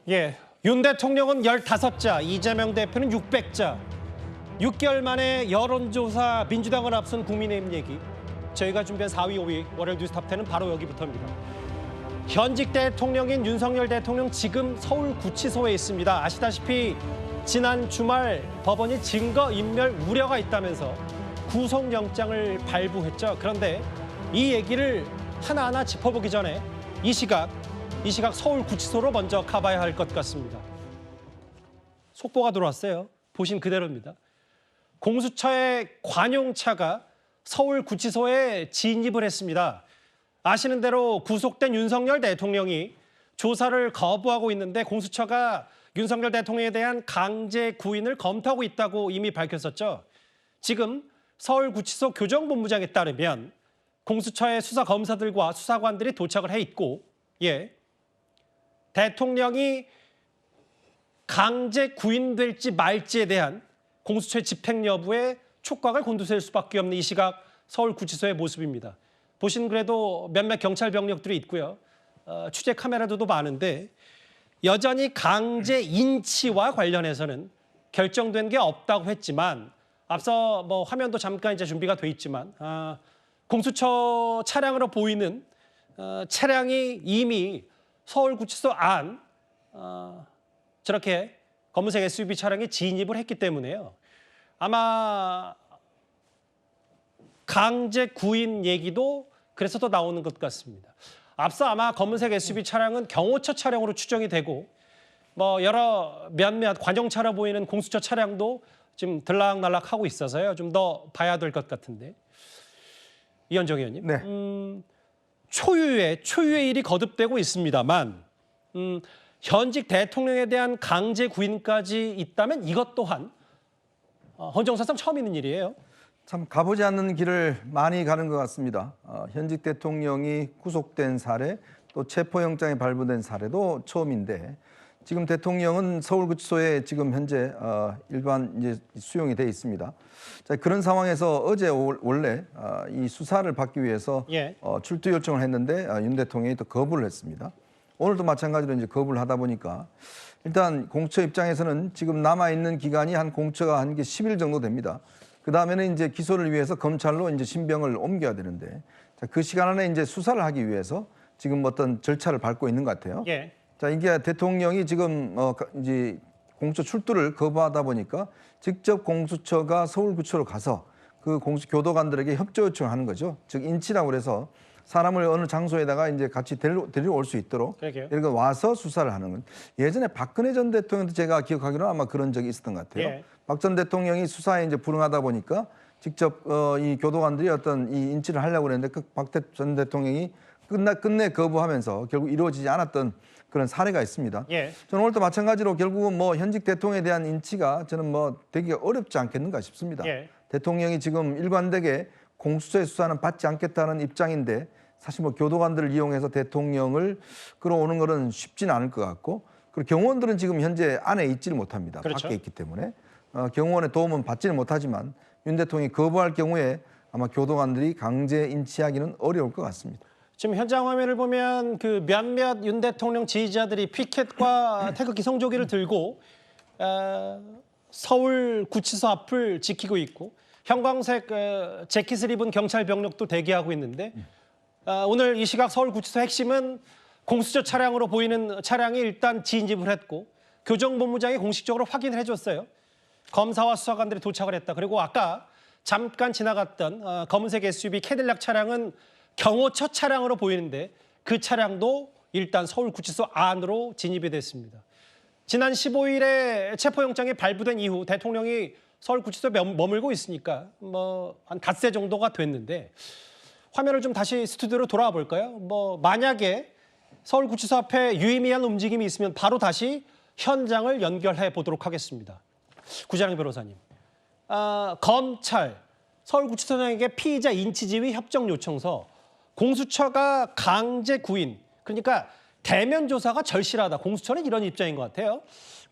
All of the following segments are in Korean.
예, 윤 대통령은 15자, 이재명 대표는 600자. 6개월 만에 여론조사 민주당을 앞선 국민의힘 얘기. 저희가 준비한 4위, 5위 월요일 뉴스탑10은 바로 여기부터입니다. 현직 대통령인 윤석열 대통령 지금 서울구치소에 있습니다. 아시다시피 지난 주말 법원이 증거인멸 우려가 있다면서 구속영장을 발부했죠. 그런데 이 얘기를 하나하나 짚어보기 전에 이 시각 서울구치소로 먼저 가봐야 할 것 같습니다. 속보가 들어왔어요. 보신 그대로입니다. 공수처의 관용차가 서울구치소에 진입을 했습니다. 아시는 대로 구속된 윤석열 대통령이 조사를 거부하고 있는데 공수처가 윤석열 대통령에 대한 강제 구인을 검토하고 있다고 이미 밝혔었죠. 지금 서울구치소 교정본부장에 따르면 공수처의 수사검사들과 수사관들이 도착을 해 있고, 대통령이 강제 구인될지 말지에 대한 공수처의 집행 여부에 촉각을 곤두셀 수밖에 없는 이 시각 서울구치소의 모습입니다. 보신 그래도 몇몇 경찰 병력들이 있고요. 취재 카메라들도 많은데 여전히 강제 인치와 관련해서는 결정된 게 없다고 했지만 앞서 화면도 잠깐 이제 준비가 돼 있지만 공수처 차량으로 보이는 차량이 이미 서울구치소 안 저렇게 검은색 SUV 차량에 진입을 했기 때문에요. 아마 강제 구인 얘기도 그래서 더 나오는 것 같습니다. 앞서 아마 검은색 SUV 차량은 경호처 차량으로 추정이 되고 여러 몇몇 관용차로 보이는 공수처 차량도 지금 들락날락하고 있어서요. 좀 더 봐야 될 것 같은데. 이현정 의원님. 네. 초유의 일이 거듭되고 있습니다만 현직 대통령에 대한 강제 구인까지 있다면 이것 또한 헌정사상 처음 있는 일이에요. 참 가보지 않는 길을 많이 가는 것 같습니다. 현직 대통령이 구속된 사례, 또 체포영장이 발부된 사례도 처음인데 지금 대통령은 서울구치소에 지금 현재 일반 이제 수용이 돼 있습니다. 자, 그런 상황에서 어제 원래 이 수사를 받기 위해서 출두 요청을 했는데 윤 대통령이 또 거부를 했습니다. 오늘도 마찬가지로 이제 거부를 하다 보니까 일단 공수처 입장에서는 지금 남아 있는 기간이 공수처가 한 게 10일 정도 됩니다. 그 다음에는 이제 기소를 위해서 검찰로 이제 신병을 옮겨야 되는데 그 시간 안에 이제 수사를 하기 위해서 지금 어떤 절차를 밟고 있는 것 같아요. 자, 이게 대통령이 지금 이제 공수처 출두를 거부하다 보니까 직접 공수처가 서울구치소로 가서 그 공수 교도관들에게 협조 요청을 하는 거죠. 즉 인치라고 그래서 사람을 어느 장소에다가 이제 같이 데리러 올 수 있도록 이렇게 와서 수사를 하는 건. 예전에 박근혜 전 대통령도 제가 기억하기로는 아마 그런 적이 있었던 것 같아요. 박 전 대통령이 수사에 이제 불응하다 보니까 직접 이 교도관들이 어떤 이 인치를 하려고 그랬는데 그 박 전 대통령이 끝내 거부하면서 결국 이루어지지 않았던 그런 사례가 있습니다. 저는 오늘도 마찬가지로 결국은 현직 대통령에 대한 인치가 저는 되기가 어렵지 않겠는가 싶습니다. 대통령이 지금 일관되게 공수처의 수사는 받지 않겠다는 입장인데 사실 교도관들을 이용해서 대통령을 끌어오는 것은 쉽지는 않을 것 같고 그리고 경호원들은 지금 현재 안에 있지를 못합니다. 그렇죠. 밖에 있기 때문에 경호원의 도움은 받지는 못하지만 윤 대통령이 거부할 경우에 아마 교도관들이 강제 인치하기는 어려울 것 같습니다. 지금 현장 화면을 보면 그 몇몇 윤 대통령 지지자들이 피켓과 태극기 성조기를 들고 서울 구치소 앞을 지키고 있고 형광색 재킷을 입은 경찰 병력도 대기하고 있는데 오늘 이 시각 서울 구치소 핵심은 공수처 차량으로 보이는 차량이 일단 진입을 했고 교정본부장이 공식적으로 확인을 해줬어요. 검사와 수사관들이 도착을 했다. 그리고 아까 잠깐 지나갔던 검은색 SUV 캐딜락 차량은 경호처 차량으로 보이는데 그 차량도 일단 서울구치소 안으로 진입이 됐습니다. 지난 15일에 체포영장이 발부된 이후 대통령이 서울구치소에 머물고 있으니까 한 닷새 정도가 됐는데 화면을 좀 다시 스튜디오로 돌아와 볼까요? 만약에 서울구치소 앞에 유의미한 움직임이 있으면 바로 다시 현장을 연결해 보도록 하겠습니다. 구자영 변호사님, 검찰 서울구치소장에게 피의자 인치지휘 협정 요청서 공수처가 강제 구인, 그러니까 대면 조사가 절실하다. 공수처는 이런 입장인 것 같아요.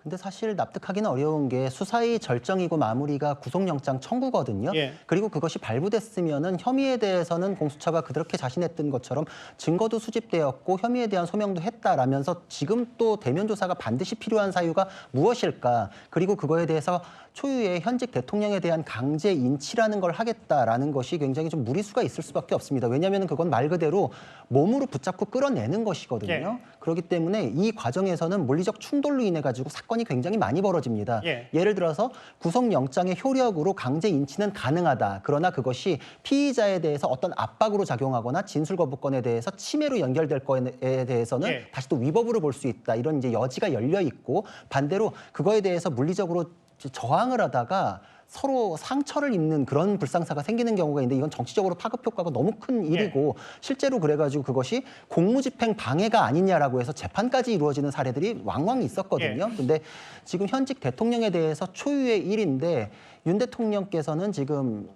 근데 사실 납득하기는 어려운 게 수사의 절정이고 마무리가 구속영장 청구거든요. 예. 그리고 그것이 발부됐으면은 혐의에 대해서는 공수처가 그렇게 자신했던 것처럼 증거도 수집되었고 혐의에 대한 소명도 했다라면서 지금 또 대면 조사가 반드시 필요한 사유가 무엇일까? 그리고 그거에 대해서 초유의 현직 대통령에 대한 강제 인치라는 걸 하겠다라는 것이 굉장히 좀 무리수가 있을 수밖에 없습니다. 왜냐하면 그건 말 그대로 몸으로 붙잡고 끌어내는 것이거든요. 예. 그렇기 때문에 이 과정에서는 물리적 충돌로 인해 가지고 사건이 굉장히 많이 벌어집니다. 예. 예를 들어서 구속영장의 효력으로 강제 인치는 가능하다. 그러나 그것이 피의자에 대해서 어떤 압박으로 작용하거나 진술 거부권에 대해서 침해로 연결될 거에 대해서는 예. 다시 또 위법으로 볼 수 있다. 이런 이제 여지가 열려 있고 반대로 그거에 대해서 물리적으로 저항을 하다가 서로 상처를 입는 그런 불상사가 생기는 경우가 있는데 이건 정치적으로 파급 효과가 너무 큰 일이고 실제로 그래가지고 그것이 공무집행 방해가 아니냐라고 해서 재판까지 이루어지는 사례들이 왕왕 있었거든요. 근데 지금 현직 대통령에 대해서 초유의 일인데 윤 대통령께서는 지금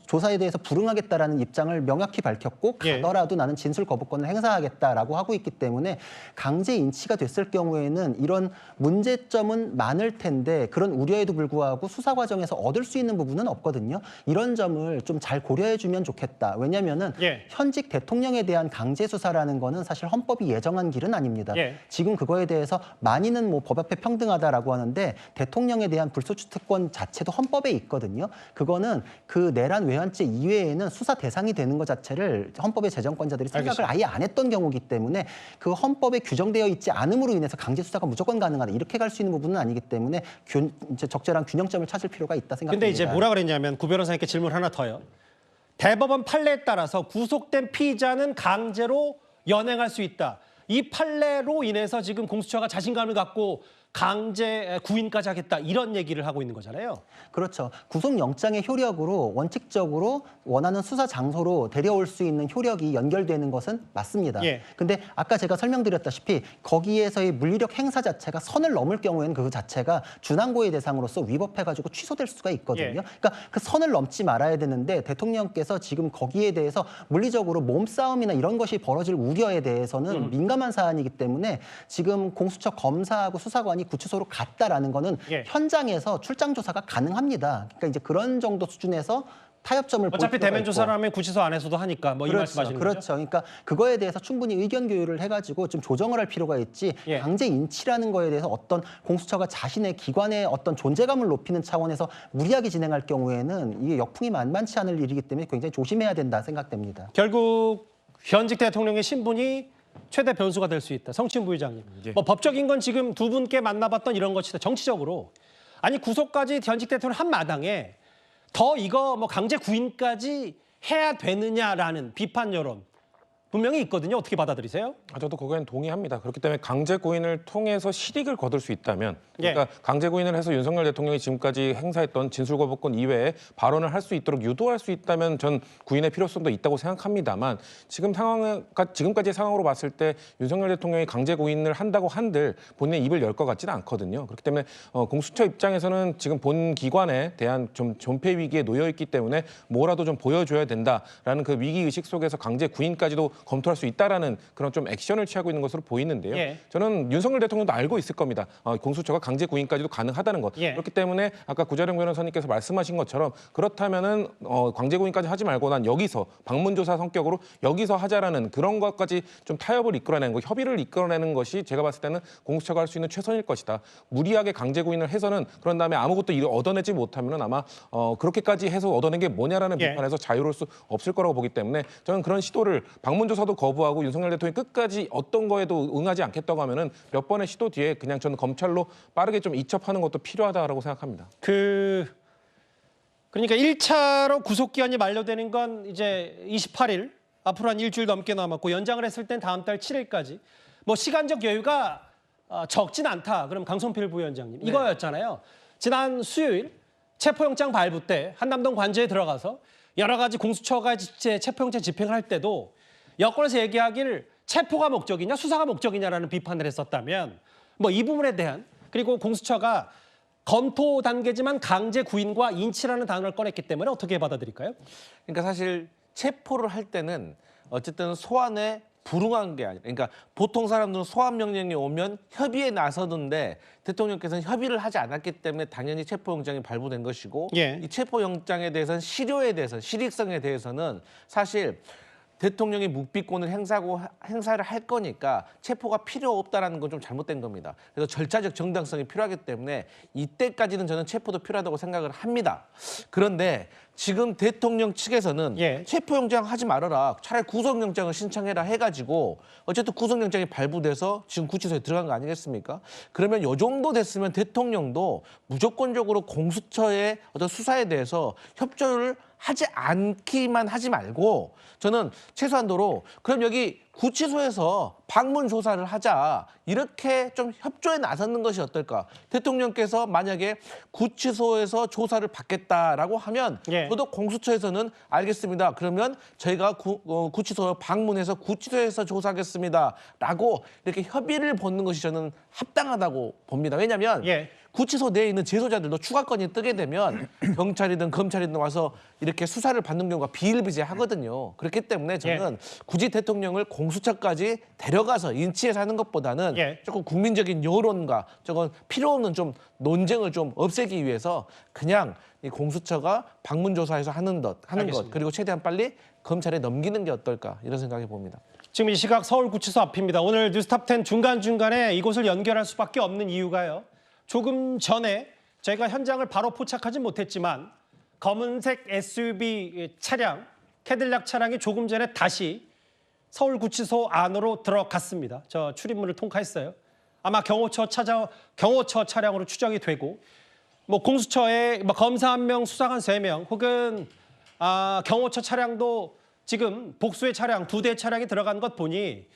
조사에 대해서 불응하겠다라는 입장을 명확히 밝혔고 예. 가더라도 나는 진술 거부권을 행사하겠다라고 하고 있기 때문에 강제 인치가 됐을 경우에는 이런 문제점은 많을 텐데 그런 우려에도 불구하고 수사 과정에서 얻을 수 있는 부분은 없거든요. 이런 점을 좀 잘 고려해 주면 좋겠다. 왜냐하면은 예. 현직 대통령에 대한 강제 수사라는 거는 사실 헌법이 예정한 길은 아닙니다. 예. 지금 그거에 대해서 많이는 뭐 법 앞에 평등하다라고 하는데 대통령에 대한 불소추 특권 자체도 헌법에 있거든요. 그거는 그 내란 외환죄 이외에는 수사 대상이 되는 것 자체를 헌법의 제정권자들이 생각을 아예 안 했던 경우이기 때문에 그 헌법에 규정되어 있지 않음으로 인해서 강제 수사가 무조건 가능하다 이렇게 갈 수 있는 부분은 아니기 때문에 이제 적절한 균형점을 찾을 필요가 있다 생각합니다. 근데 이제 뭐라 그랬냐면 구 변호사님께 질문 하나 더요. 대법원 판례에 따라서 구속된 피의자는 강제로 연행할 수 있다. 이 판례로 인해서 지금 공수처가 자신감을 갖고 강제 구인까지 하겠다 이런 얘기를 하고 있는 거잖아요. 그렇죠. 구속영장의 효력으로 원칙적으로 원하는 수사 장소로 데려올 수 있는 효력이 연결되는 것은 맞습니다. 예. 근데 아까 제가 설명드렸다시피 거기에서의 물리력 행사 자체가 선을 넘을 경우에는 그 자체가 준항고의 대상으로서 위법해가지고 취소될 수가 있거든요. 예. 그러니까 그 선을 넘지 말아야 되는데 대통령께서 지금 거기에 대해서 물리적으로 몸싸움이나 이런 것이 벌어질 우려에 대해서는 민감한 사안이기 때문에 지금 공수처 검사하고 수사관이 구치소로 갔다라는 거는 예. 현장에서 출장 조사가 가능합니다. 그러니까 이제 그런 정도 수준에서 타협점을 볼 어차피 필요가 대면 있고. 조사를 하면 구치소 안에서도 하니까 뭐 이 말씀하시는 그렇죠. 거죠? 그러니까 그거에 대해서 충분히 의견 교류를 해가지고 좀 조정을 할 필요가 있지. 예. 강제 인치라는 거에 대해서 어떤 공수처가 자신의 기관의 어떤 존재감을 높이는 차원에서 무리하게 진행할 경우에는 이게 역풍이 만만치 않을 일이기 때문에 굉장히 조심해야 된다 생각됩니다. 결국 현직 대통령의 신분이 최대 변수가 될 수 있다. 성친 부회장님. 뭐 법적인 건 지금 두 분께 만나봤던 이런 것이다. 정치적으로. 아니 구속까지 현직 대통령 한 마당에 더 이거 뭐 강제 구인까지 해야 되느냐라는 비판 여론 분명히 있거든요. 어떻게 받아들이세요? 저도 그거엔 동의합니다. 그렇기 때문에 강제 구인을 통해서 실익을 거둘 수 있다면, 그러니까 예. 강제 구인을 해서 윤석열 대통령이 지금까지 행사했던 진술 거부권 이외에 발언을 할 수 있도록 유도할 수 있다면 전 구인의 필요성도 있다고 생각합니다만 지금까지의 상황으로 봤을 때 윤석열 대통령이 강제 구인을 한다고 한들 본인의 입을 열 것 같지는 않거든요. 그렇기 때문에 공수처 입장에서는 지금 본 기관에 대한 좀 존폐 위기에 놓여 있기 때문에 뭐라도 좀 보여줘야 된다라는 그 위기 의식 속에서 강제 구인까지도 검토할 수 있다라는 그런 좀 액션을 취하고 있는 것으로 보이는데요. 예. 저는 윤석열 대통령도 알고 있을 겁니다. 공수처가 강제 구인까지도 가능하다는 것. 예. 그렇기 때문에 아까 구자룡 변호사님께서 말씀하신 것처럼 그렇다면은 강제 구인까지 하지 말고 난 여기서 방문조사 성격으로 여기서 하자라는 그런 것까지 좀 타협을 이끌어내는 것, 협의를 이끌어내는 것이 제가 봤을 때는 공수처가 할 수 있는 최선일 것이다. 무리하게 강제 구인을 해서는 그런 다음에 아무것도 얻어내지 못하면은 아마 그렇게까지 해서 얻어낸 게 뭐냐라는 예. 비판에서 자유로울 수 없을 거라고 보기 때문에 저는 그런 시도를 방문조사도 거부하고 윤석열 대통령이 끝까지 어떤 거에도 응하지 않겠다고 하면은 몇 번의 시도 뒤에 그냥 저는 검찰로 빠르게 좀 이첩하는 것도 필요하다라고 생각합니다. 그러니까 1차로 구속기한이 만료되는 건 이제 28일 앞으로 한 일주일 넘게 남았고 연장을 했을 땐 다음 달 7일까지 뭐 시간적 여유가 적진 않다. 그럼 강성필 부위원장님 이거였잖아요. 지난 수요일 체포영장 발부 때 한남동 관저에 들어가서 여러 가지 공수처가 체포영장 집행을 할 때도 여권에서 얘기하길 체포가 목적이냐 수사가 목적이냐라는 비판을 했었다면 뭐 이 부분에 대한 그리고 공수처가 검토 단계지만 강제 구인과 인치라는 단어를 꺼냈기 때문에 어떻게 받아들일까요? 그러니까 사실 체포를 할 때는 어쨌든 소환의 불응한 게 아니라, 그러니까 보통 사람들은 소환 명령이 오면 협의에 나서던데 대통령께서는 협의를 하지 않았기 때문에 당연히 체포영장이 발부된 것이고 예. 이 체포영장에 대해서는 실효에 대해서 실익성에 대해서는 사실 대통령이 묵비권을 행사를 할 거니까 체포가 필요 없다라는 건 좀 잘못된 겁니다. 그래서 절차적 정당성이 필요하기 때문에 이때까지는 저는 체포도 필요하다고 생각을 합니다. 그런데 지금 대통령 측에서는 예. 체포영장 하지 말아라. 차라리 구속영장을 신청해라 해가지고 어쨌든 구속영장이 발부돼서 지금 구치소에 들어간 거 아니겠습니까? 그러면 요 정도 됐으면 대통령도 무조건적으로 공수처의 어떤 수사에 대해서 협조를 하지 않기만 하지 말고 저는 최소한도로 그럼 여기 구치소에서 방문 조사를 하자 이렇게 좀 협조에 나서는 것이 어떨까? 대통령께서 만약에 구치소에서 조사를 받겠다라고 하면 예. 저도 공수처에서는 알겠습니다. 그러면 저희가 구치소 방문해서 구치소에서 조사하겠습니다라고 이렇게 협의를 보는 것이 저는 합당하다고 봅니다. 왜냐하면 예. 구치소 내에 있는 재소자들도 추가건이 뜨게 되면 경찰이든 검찰이든 와서 이렇게 수사를 받는 경우가 비일비재하거든요. 그렇기 때문에 저는 굳이 대통령을 공수처까지 데려가서 인치해서 하는 것보다는 예. 조금 국민적인 여론과 저건 필요 없는 좀 논쟁을 좀 없애기 위해서 그냥 이 공수처가 방문조사해서 하는 것 알겠습니다. 그리고 최대한 빨리 검찰에 넘기는 게 어떨까 이런 생각이 봅니다. 지금 이 시각 서울구치소 앞입니다. 오늘 뉴스탑10 중간중간에 이곳을 연결할 수밖에 없는 이유가요. 조금 전에 저희가 현장을 바로 포착하지 못했지만 검은색 SUV 차량, 캐딜락 차량이 조금 전에 다시 서울구치소 안으로 들어갔습니다. 저 출입문을 통과했어요. 아마 경호처 차량으로 추정이 되고 뭐 공수처에 뭐 검사 1명, 수사관 3명 혹은 경호처 차량도 지금 복수의 차량 2대 차량이 들어간 것 보니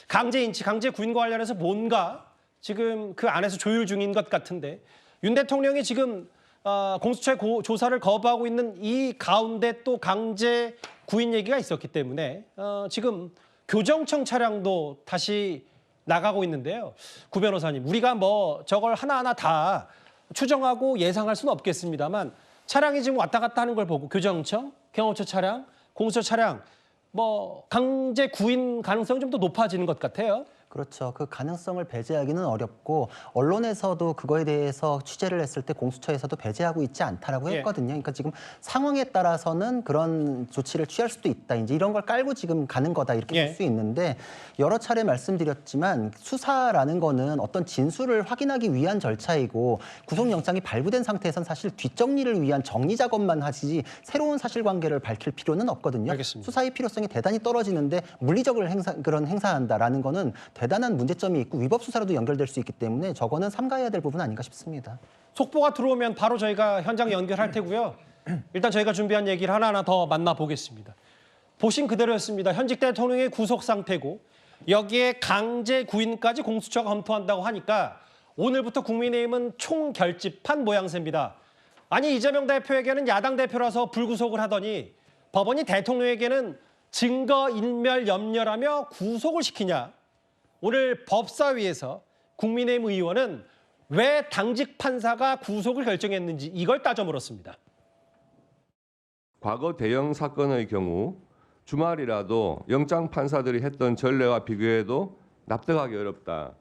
강제 인치, 강제 구인과 관련해서 뭔가 지금 그 안에서 조율 중인 것 같은데 윤 대통령이 지금 공수처의 조사를 거부하고 있는 이 가운데 또 강제 구인 얘기가 있었기 때문에 지금 교정청 차량도 다시 나가고 있는데요. 구 변호사님, 우리가 뭐 저걸 하나하나 다 추정하고 예상할 수는 없겠습니다만 차량이 지금 왔다 갔다 하는 걸 보고 교정청, 경호처 차량, 공수처 차량 뭐 강제 구인 가능성이 좀 더 높아지는 것 같아요. 그렇죠. 그 가능성을 배제하기는 어렵고 언론에서도 그거에 대해서 취재를 했을 때 공수처에서도 배제하고 있지 않다라고 예. 했거든요. 그러니까 지금 상황에 따라서는 그런 조치를 취할 수도 있다. 이제 이런 걸 깔고 지금 가는 거다 이렇게 예. 볼 수 있는데 여러 차례 말씀드렸지만 수사라는 거는 어떤 진술을 확인하기 위한 절차이고 구속영장이 발부된 상태에선 사실 뒷정리를 위한 정리 작업만 하지 새로운 사실관계를 밝힐 필요는 없거든요. 알겠습니다. 수사의 필요성이 대단히 떨어지는데 물리적을 행사한다라는 거는 대단한 문제점이 있고 위법 수사로도 연결될 수 있기 때문에 저거는 삼가해야 될 부분 아닌가 싶습니다. 속보가 들어오면 바로 저희가 현장 연결할 테고요. 일단 저희가 준비한 얘기를 하나하나 더 만나보겠습니다. 보신 그대로였습니다. 현직 대통령의 구속 상태고 여기에 강제 구인까지 공수처가 검토한다고 하니까 오늘부터 국민의힘은 총결집한 모양새입니다. 아니 이재명 대표에게는 야당 대표라서 불구속을 하더니 법원이 대통령에게는 증거인멸 염려라며 구속을 시키냐. 오늘 법사위에서 국민의힘 의원은 왜 당직 판사가 구속을 결정했는지 이걸 따져 물었습니다. 과거 대형 사건의 경우 주말이라도 영장 판사들이 했던 전례와 비교해도 납득하기 어렵다.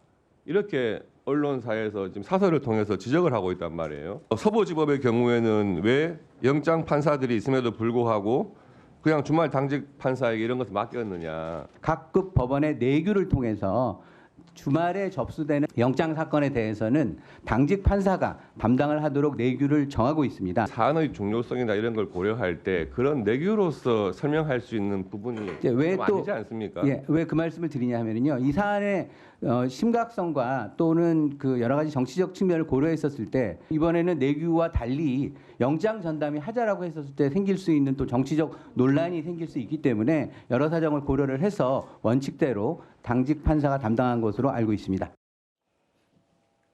이렇게 언론사에서 지금 사설을 통해서 지적을 하고 있단 말이에요. 서부지법의 경우에는 왜 영장 판사들이 있음에도 불구하고 그냥 주말 당직 판사에게 이런 것을 맡겼느냐. 각급 법원의 내규를 통해서 주말에 접수되는 영장 사건에 대해서는 당직 판사가 담당을 하도록 내규를 정하고 있습니다. 사안의 중요성이나 이런 걸 고려할 때 그런 내규로서 설명할 수 있는 부분이 왜 좀 또 아니지 않습니까? 왜 그 말씀을 드리냐 하면요. 이 사안의 심각성과 또는 그 여러 가지 정치적 측면을 고려했었을 때 이번에는 내규와 달리 영장 전담이 하자라고 했었을 때 생길 수 있는 또 정치적 논란이 생길 수 있기 때문에 여러 사정을 고려를 해서 원칙대로 당직 판사가 담당한 것으로 알고 있습니다.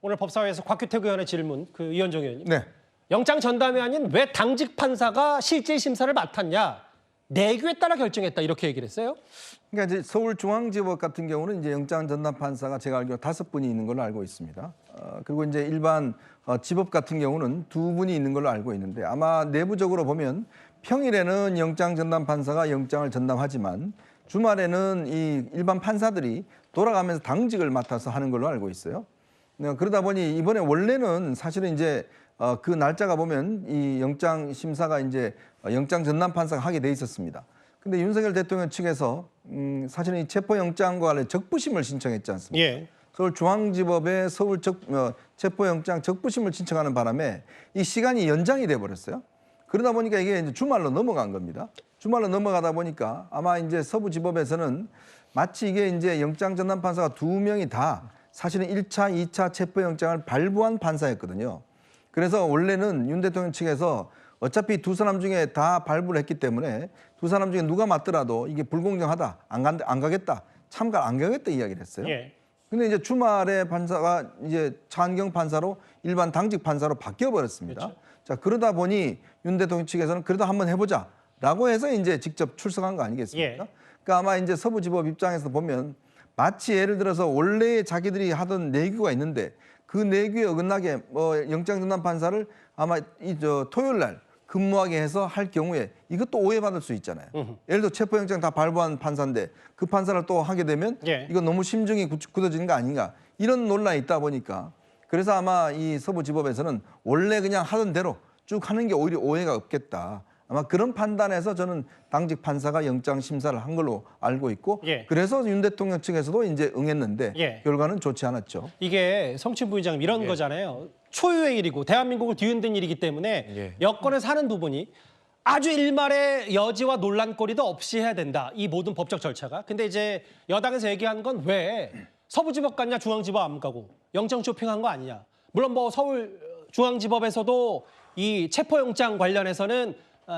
오늘 법사위에서 곽규택 의원의 질문, 그 이현정 의원님. 네. 영장 전담이 아닌 왜 당직 판사가 실질 심사를 맡았냐. 내규에 따라 결정했다 이렇게 얘기를 했어요. 그러니까 이제 서울중앙지법 같은 경우는 이제 영장 전담 판사가 제가 알기로 5분이 있는 걸로 알고 있습니다. 그리고 이제 일반 지법 같은 경우는 2분이 있는 걸로 알고 있는데 아마 내부적으로 보면 평일에는 영장 전담 판사가 영장을 전담하지만 주말에는 이 일반 판사들이 돌아가면서 당직을 맡아서 하는 걸로 알고 있어요. 그러다 보니 이번에 원래는 사실은 이제 그 날짜가 보면 이 영장 심사가 이제 영장 전담 판사가 하게 돼 있었습니다. 근데 윤석열 대통령 측에서 사실은 이 체포영장과 관련 적부심을 신청했지 않습니까? 예. 서울중앙지법에 체포영장 적부심을 신청하는 바람에 이 시간이 연장이 돼 버렸어요. 그러다 보니까 이게 이제 주말로 넘어간 겁니다. 주말로 넘어가다 보니까 아마 이제 서부지법에서는 마치 이게 이제 영장 전담 판사가 2명이 다 사실은 1차, 2차 체포영장을 발부한 판사였거든요. 그래서 원래는 윤 대통령 측에서 어차피 두 사람 중에 다 발부를 했기 때문에 두 사람 중에 누가 맞더라도 이게 불공정하다, 안 가겠다, 참가 안 가겠다 이야기를 했어요. 예. 근데 이제 주말에 판사가 이제 차한경 판사로 일반 당직 판사로 바뀌어 버렸습니다. 그렇죠. 자, 그러다 보니 윤 대통령 측에서는 그래도 한번 해보자라고 해서 이제 직접 출석한 거 아니겠습니까? 예. 그러니까 아마 이제 서부지법 입장에서 보면 마치 예를 들어서 원래 자기들이 하던 내규가 있는데 그 내규에 어긋나게 영장 전담 판사를 아마 토요일 날 근무하게 해서 할 경우에 이것도 오해받을 수 있잖아요. 예를 들어 체포영장 다 발부한 판사인데 그 판사를 또 하게 되면 예. 이거 너무 심증이 굳어지는 거 아닌가 이런 논란이 있다 보니까 그래서 아마 이 서부지법에서는 원래 그냥 하던 대로 쭉 하는 게 오히려 오해가 없겠다. 아마 그런 판단에서 저는 당직 판사가 영장 심사를 한 걸로 알고 있고 예. 그래서 윤 대통령 측에서도 이제 응했는데 예. 결과는 좋지 않았죠. 이게 성친 부의장님 이런 거잖아요. 초유의 일이고 대한민국을 뒤흔든 일이기 때문에 예. 여권에서 하는 부분이 아주 일말의 여지와 논란거리도 없이 해야 된다. 이 모든 법적 절차가. 근데 이제 여당에서 얘기한 건 왜 서부지법 갔냐 중앙지법 안 가고 영장 쇼핑한 거 아니냐. 물론 뭐 서울중앙지법에서도 이 체포영장 관련해서는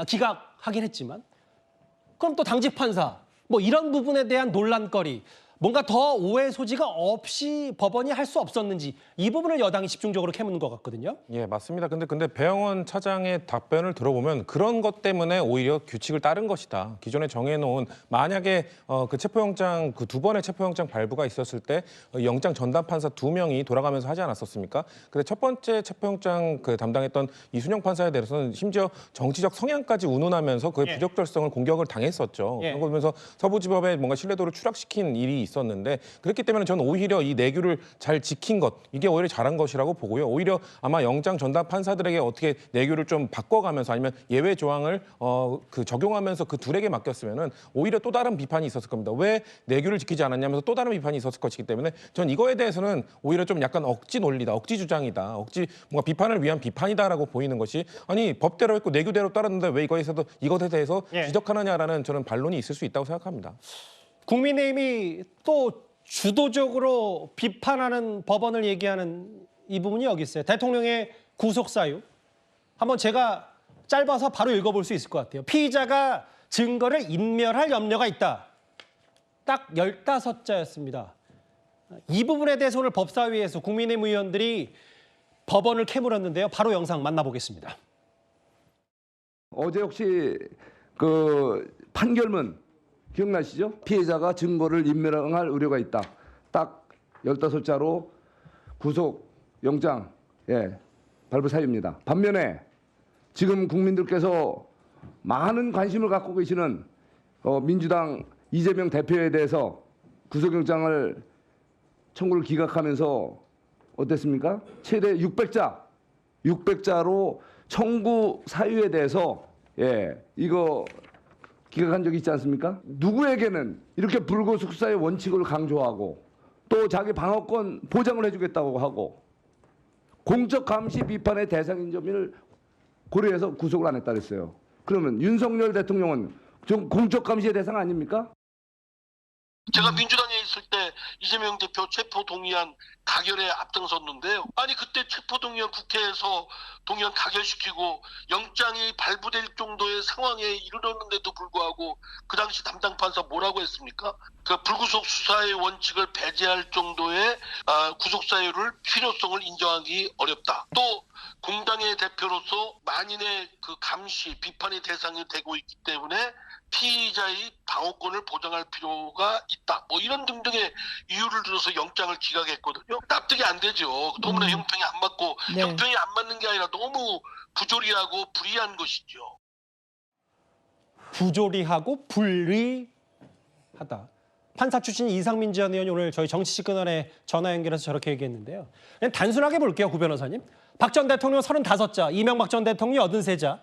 기각하긴 했지만 그럼 또 당직 판사 뭐 이런 부분에 대한 논란거리 뭔가 더 오해 소지가 없이 법원이 할 수 없었는지 이 부분을 여당이 집중적으로 캐묻는 것 같거든요. 예, 맞습니다. 근데 배영원 차장의 답변을 들어보면 그런 것 때문에 오히려 규칙을 따른 것이다. 기존에 정해놓은 만약에 그 체포영장 그 2번의 체포영장 발부가 있었을 때 영장 전담 판사 2명이 돌아가면서 하지 않았었습니까? 근데 첫 번째 체포영장 그 담당했던 이순영 판사에 대해서는 심지어 정치적 성향까지 운운하면서 그의 예. 부적절성을 공격을 당했었죠. 예. 그러면서 서부지법에 뭔가 신뢰도를 추락시킨 일이 있었는데 그렇기 때문에 저는 오히려 이 내규를 잘 지킨 것 이게 오히려 잘한 것이라고 보고요. 오히려 아마 영장 전담 판사들에게 어떻게 내규를 좀 바꿔가면서 아니면 예외 조항을 그 적용하면서 그 둘에게 맡겼으면은 오히려 또 다른 비판이 있었을 겁니다. 왜 내규를 지키지 않았냐면서 또 다른 비판이 있었을 것이기 때문에 전 이거에 대해서는 오히려 좀 약간 억지 논리다, 억지 주장이다, 억지 뭔가 비판을 위한 비판이다라고 보이는 것이 아니 법대로 했고 내규대로 따랐는데 왜 이것에 대해서 예. 지적하느냐라는 저는 반론이 있을 수 있다고 생각합니다. 국민의힘이 또 주도적으로 비판하는 법원을 얘기하는 이 부분이 여기 있어요. 대통령의 구속 사유. 한번 제가 짧아서 바로 읽어볼 수 있을 것 같아요. 피의자가 증거를 인멸할 염려가 있다. 딱 15자였습니다. 이 부분에 대해서 오늘 법사위에서 국민의힘 의원들이 법원을 캐물었는데요. 바로 영상 만나보겠습니다. 어제 혹시 그 판결문 기억나시죠? 피해자가 증거를 인멸할 우려가 있다. 딱 15자로 구속 영장 발부 사유입니다. 반면에 지금 국민들께서 많은 관심을 갖고 계시는 민주당 이재명 대표에 대해서 구속영장을 청구를 기각하면서 어땠습니까? 최대 600자로 청구 사유에 대해서 이거 기각한 적이 있지 않습니까? 누구에게는 이렇게 불구속 수사의 원칙을 강조하고 또 자기 방어권 보장을 해주겠다고 하고 공적 감시 비판의 대상인 점을 고려해서 구속을 안 했다 그랬어요. 그러면 윤석열 대통령은 좀 공적 감시의 대상 아닙니까? 제가 민주당에 있을 때 이재명 대표 체포 동의안 가결에 앞장섰는데요. 아니 그때 체포 동의안 국회에서 동의안 가결시키고 영장이 발부될 정도의 상황에 이르렀는데도 불구하고 그 당시 담당 판사 뭐라고 했습니까? 그 불구속 수사의 원칙을 배제할 정도의 구속 사유를 필요성을 인정하기 어렵다. 또 공당의 대표로서 만인의 그 감시 비판의 대상이 되고 있기 때문에 피의자의 방어권을 보장할 필요가 있다. 뭐 이런 등등의 이유를 들어서 영장을 기각했거든요. 납득이 안 되죠. 너무나 형평이 안 맞고 네. 형평이 안 맞는 게 아니라 너무 부조리하고 불이한 것이죠. 부조리하고 불리한 하다. 판사 출신 이상민 전 의원이 오늘 저희 정치시간에 전화 연결해서 저렇게 얘기했는데요. 그냥 단순하게 볼게요, 구 변호사님. 박 전 대통령 35자, 이명박 전 대통령 83자,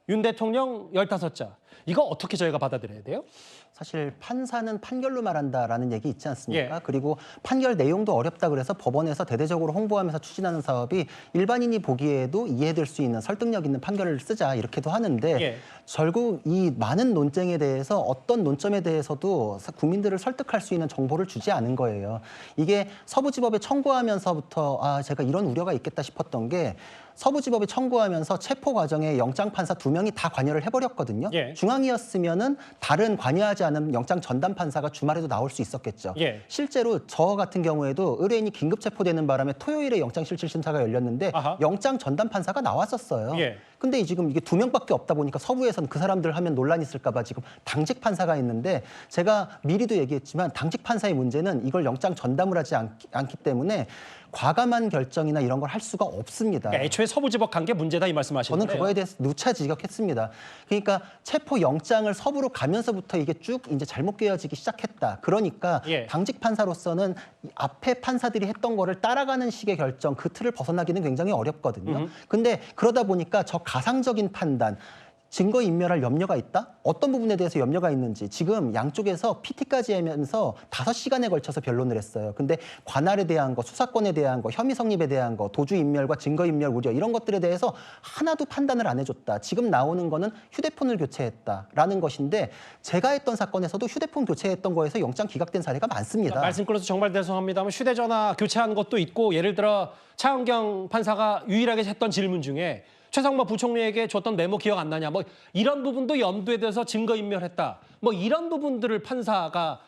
윤 대통령 15자. 이거 어떻게 저희가 받아들여야 돼요? 사실 판사는 판결로 말한다라는 얘기 있지 않습니까? 예. 그리고 판결 내용도 어렵다 그래서 법원에서 대대적으로 홍보하면서 추진하는 사업이 일반인이 보기에도 이해될 수 있는 설득력 있는 판결을 쓰자 이렇게도 하는데 예. 결국 이 많은 논쟁에 대해서 어떤 논점에 대해서도 국민들을 설득할 수 있는 정보를 주지 않은 거예요. 이게 서부지법에 청구하면서부터 제가 이런 우려가 있겠다 싶었던 게 서부지법에 청구하면서 체포 과정에 영장 판사 2명이 다 관여를 해버렸거든요. 예. 중앙이었으면은 다른 관여하지 않은 영장 전담 판사가 주말에도 나올 수 있었겠죠. 예. 실제로 저 같은 경우에도 의뢰인이 긴급 체포되는 바람에 토요일에 영장실질심사가 열렸는데 아하. 영장 전담 판사가 나왔었어요. 예. 근데 지금 이게 2명밖에 없다 보니까 서부에서는 그 사람들 하면 논란이 있을까 봐 지금 당직 판사가 있는데 제가 미리도 얘기했지만 당직 판사의 문제는 이걸 영장 전담을 하지 않기 때문에 과감한 결정이나 이런 걸 할 수가 없습니다. 그러니까 애초에 서부지법 간 게 문제다 이 말씀하시는 저는 거예요? 그거에 대해서 누차 지적했습니다. 그러니까 체포 영장을 서부로 가면서부터 이게 쭉 이제 잘못 깨어지기 시작했다. 그러니까 예. 당직 판사로서는 이 앞에 판사들이 했던 거를 따라가는 식의 결정, 그 틀을 벗어나기는 굉장히 어렵거든요. 근데 그러다 보니까 저 가상적인 판단, 증거 인멸할 염려가 있다? 어떤 부분에 대해서 염려가 있는지 지금 양쪽에서 PT까지 하면서 5시간에 걸쳐서 변론을 했어요. 근데 관할에 대한 거, 수사권에 대한 거, 혐의 성립에 대한 거, 도주 인멸과 증거 인멸 우려 이런 것들에 대해서 하나도 판단을 안 해줬다. 지금 나오는 거는 휴대폰을 교체했다라는 것인데 제가 했던 사건에서도 휴대폰 교체했던 거에서 영장 기각된 사례가 많습니다. 말씀 끊어서 정말 죄송합니다만 휴대전화 교체한 것도 있고 예를 들어 차은경 판사가 유일하게 했던 질문 중에 최상목 부총리에게 줬던 메모 기억 안 나냐? 뭐 이런 부분도 염두에 둬서 증거인멸했다. 뭐 이런 부분들을 판사가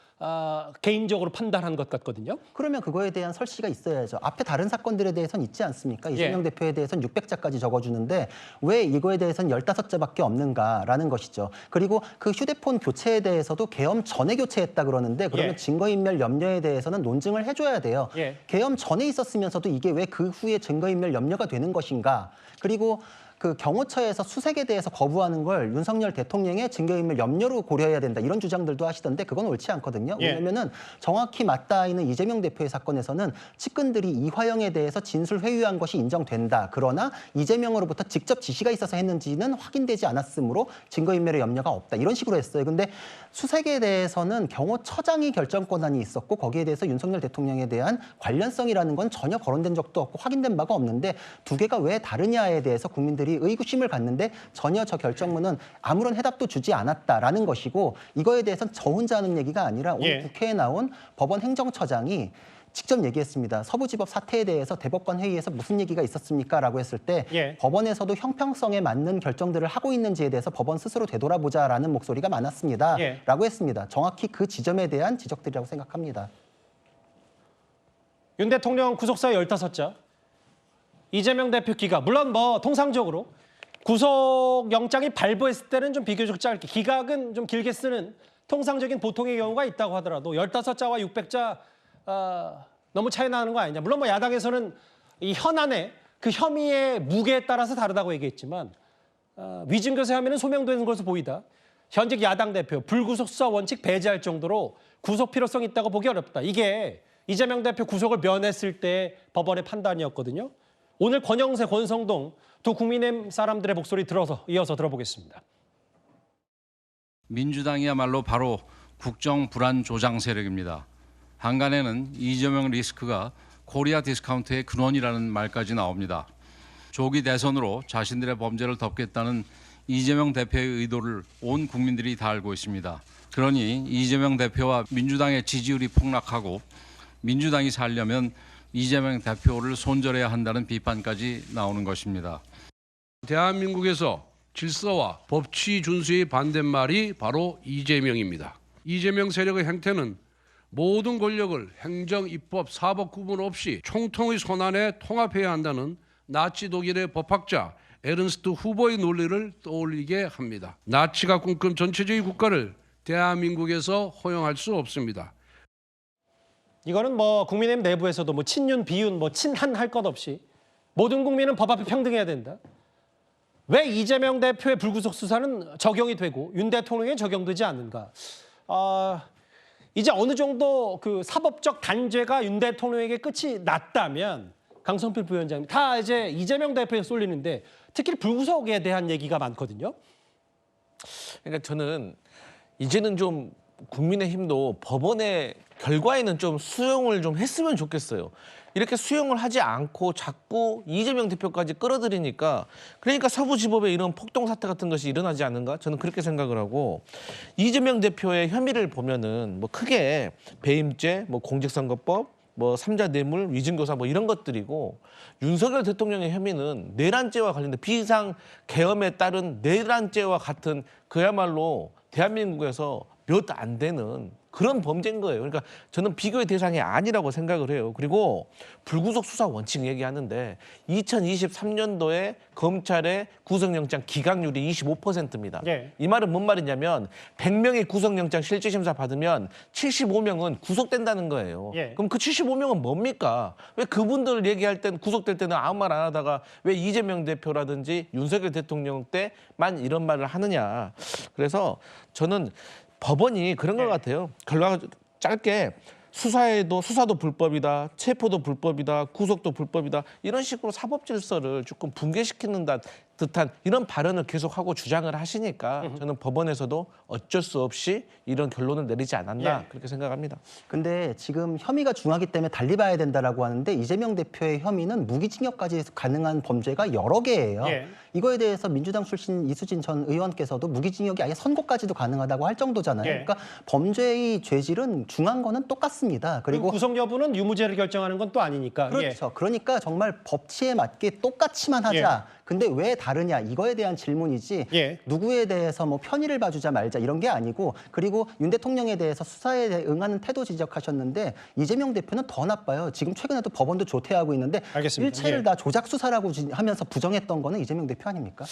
개인적으로 판단한 것 같거든요. 그러면 그거에 대한 설시가 있어야죠. 앞에 다른 사건들에 대해서는 있지 않습니까? 이재명 대표에 대해서는 600자까지 적어주는데 왜 이거에 대해서는 15자밖에 없는가라는 것이죠. 그리고 그 휴대폰 교체에 대해서도 계엄 전에 교체했다 그러는데 그러면 증거인멸 염려에 대해서는 논증을 해줘야 돼요. 계엄 전에 있었으면서도 이게 왜 그 후에 증거인멸 염려가 되는 것인가. 그리고 그 경호처에서 수색에 대해서 거부하는 걸 윤석열 대통령의 증거인멸 염려로 고려해야 된다 이런 주장들도 하시던데 그건 옳지 않거든요. 왜냐면은 정확히 맞닿아 있는 이재명 대표의 사건에서는 측근들이 이화영에 대해서 진술 회유한 것이 인정된다. 그러나 이재명으로부터 직접 지시가 있어서 했는지는 확인되지 않았으므로 증거인멸의 염려가 없다. 이런 식으로 했어요. 근데 수색에 대해서는 경호처장이 결정 권한이 있었고 거기에 대해서 윤석열 대통령에 대한 관련성이라는 건 전혀 거론된 적도 없고 확인된 바가 없는데 두 개가 왜 다르냐에 대해서 국민들이 의구심을 갖는데 전혀 저 결정문은 아무런 해답도 주지 않았다라는 것이고 이거에 대해서는 저 혼자 하는 얘기가 아니라 오늘 국회에 나온 법원 행정처장이 직접 얘기했습니다. 서부지법 사태에 대해서 대법관 회의에서 무슨 얘기가 있었습니까? 라고 했을 때 법원에서도 형평성에 맞는 결정들을 하고 있는지에 대해서 법원 스스로 되돌아보자라는 목소리가 많았습니다. 라고 했습니다. 정확히 그 지점에 대한 지적들이라고 생각합니다. 윤 대통령 구속사 15자. 이재명 대표 기각. 물론 뭐 통상적으로 구속영장이 발부했을 때는 좀 비교적 짧게, 기각은 좀 길게 쓰는 통상적인 보통의 경우가 있다고 하더라도 15자와 600자 너무 차이 나는 거 아니냐. 물론 뭐 야당에서는 이 현안의 그 혐의의 무게에 따라서 다르다고 얘기했지만 위증교사 혐의는 소명되는 것으로 보이다. 현직 야당 대표 불구속 수사 원칙 배제할 정도로 구속 필요성이 있다고 보기 어렵다. 이게 이재명 대표 구속을 면했을 때 법원의 판단이었거든요. 오늘 권영세, 권성동 두 국민의힘 사람들의 목소리 이어서 들어보겠습니다. 민주당이야말로 바로 국정 불안 조장 세력입니다. 한간에는 이재명 리스크가 코리아 디스카운트의 근원이라는 말까지 나옵니다. 조기 대선으로 자신들의 범죄를 덮겠다는 이재명 대표의 의도를 온 국민들이 다 알고 있습니다. 그러니 이재명 대표와 민주당의 지지율이 폭락하고 민주당이 살려면 이재명 대표를 손절해야 한다는 비판까지 나오는 것입니다. 대한민국에서 질서와 법치 준수의 반대말이 바로 이재명입니다. 이재명 세력의 행태는 모든 권력을 행정, 입법, 사법 구분 없이 총통의 손안에 통합해야 한다는 나치 독일의 법학자 에른스트 후보의 논리를 떠올리게 합니다. 나치가 꿈꾼 전체주의 국가를 대한민국에서 허용할 수 없습니다. 이거는 뭐 국민의힘 내부에서도 뭐 친윤, 비윤, 뭐 친한 할 것 없이 모든 국민은 법 앞에 평등해야 된다. 왜 이재명 대표의 불구속 수사는 적용이 되고 윤 대통령에 적용되지 않는가? 이제 어느 정도 그 사법적 단죄가 윤 대통령에게 끝이 났다면 강성필 부위원장님 다 이제 이재명 대표에 쏠리는데 특히 불구속에 대한 얘기가 많거든요. 그러니까 저는 이제는 좀 국민의힘도 법원의 결과에는 좀 수용을 좀 했으면 좋겠어요. 이렇게 수용을 하지 않고 자꾸 이재명 대표까지 끌어들이니까 그러니까 서부지법에 이런 폭동 사태 같은 것이 일어나지 않는가? 저는 그렇게 생각을 하고 이재명 대표의 혐의를 보면은 뭐 크게 배임죄, 뭐 공직선거법, 뭐 삼자 뇌물, 위증교사 뭐 이런 것들이고 윤석열 대통령의 혐의는 내란죄와 관련된 비상 계엄에 따른 내란죄와 같은 그야말로 대한민국에서 몇 안 되는 그런 범죄인 거예요. 그러니까 저는 비교의 대상이 아니라고 생각을 해요. 그리고 불구속 수사 원칙 얘기하는데 2023년도에 검찰의 구속영장 기각률이 25%입니다. 예. 이 말은 뭔 말이냐면 100명이 구속영장 실질심사 받으면 75명은 구속된다는 거예요. 예. 그럼 그 75명은 뭡니까? 왜 그분들 얘기할 땐 구속될 때는 아무 말 안 하다가 왜 이재명 대표라든지 윤석열 대통령 때만 이런 말을 하느냐. 그래서 저는 법원이 그런 것 같아요. 결과가 짧게 수사도 불법이다, 체포도 불법이다, 구속도 불법이다 이런 식으로 사법 질서를 조금 붕괴시키는 듯한 이런 발언을 계속하고 주장을 하시니까 저는 법원에서도 어쩔 수 없이 이런 결론을 내리지 않았나 그렇게 생각합니다. 근데 지금 혐의가 중하기 때문에 달리 봐야 된다라고 하는데 이재명 대표의 혐의는 무기징역까지 가능한 범죄가 여러 개예요. 예. 이거에 대해서 민주당 출신 이수진 전 의원께서도 무기징역이 아예 선고까지도 가능하다고 할 정도잖아요. 예. 그러니까 범죄의 죄질은 중한 거는 똑같습니다. 그리고 그리고 구속 여부는 유무죄를 결정하는 건 또 아니니까. 그렇죠. 그러니까 정말 법치에 맞게 똑같이만 하자. 근데 왜 다르냐 이거에 대한 질문이지 예. 누구에 대해서 뭐 편의를 봐주자 말자 이런 게 아니고 그리고 윤 대통령에 대해서 수사에 응하는 태도 지적하셨는데 이재명 대표는 더 나빠요. 지금 최근에도 법원도 조퇴하고 있는데 알겠습니다. 일체를 예. 다 조작 수사라고 하면서 부정했던 거는 이재명 대표 아닙니까?